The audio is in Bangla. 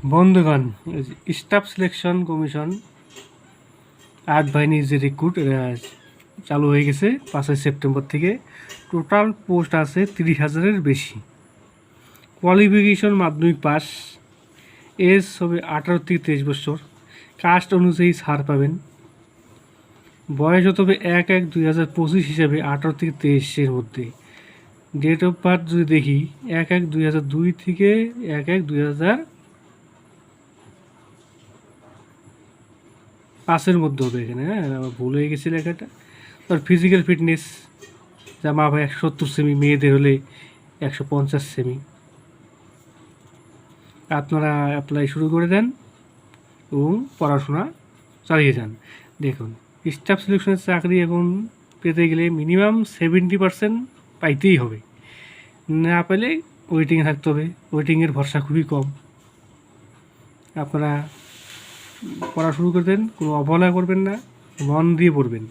বন্ধুগণ, স্টাফ সিলেকশন কমিশন 8 বাহিনী যে রিক্রুট চালু হয়ে গেছে 5 সেপ্টেম্বর থেকে। টোটাল পোস্ট আছে 30,000-এর বেশি। কোয়ালিফিকেশন মাধ্যমিক পাস, এজ হবে 18 থেকে 23 বছর। কাস্ট অনুযায়ী ছাড় পাবেন। বয়স হতে হবে 1/1/2025 হিসাবে 18 থেকে 23-এর মধ্যে। ডেট অফ বার্থ যদি দেখি 1/1/2002 থেকে 1/1/2005-এর মধ্যে হবে। এখানে আমার ভুল হয়ে গেছে লেখাটা। তার ফিজিক্যাল ফিটনেস জামা হবে 170 সেমি, মেয়েদের হলে 150 সেমি। আপনারা অ্যাপ্লাই শুরু করে দেন এবং পড়াশোনা চালিয়ে যান। দেখুন, স্টাফ সিলেকশনের চাকরি এখন পেতে গেলে মিনিমাম 70% পাইতেই হবে। না পেলে ওয়েটিংয়ে থাকতে হবে। ওয়েটিংয়ের ভরসা খুবই কম। আপনারা পড়া শুরু করে দেন, কোনো অবহেলা করবেন না, মন দিয়ে পড়বেন।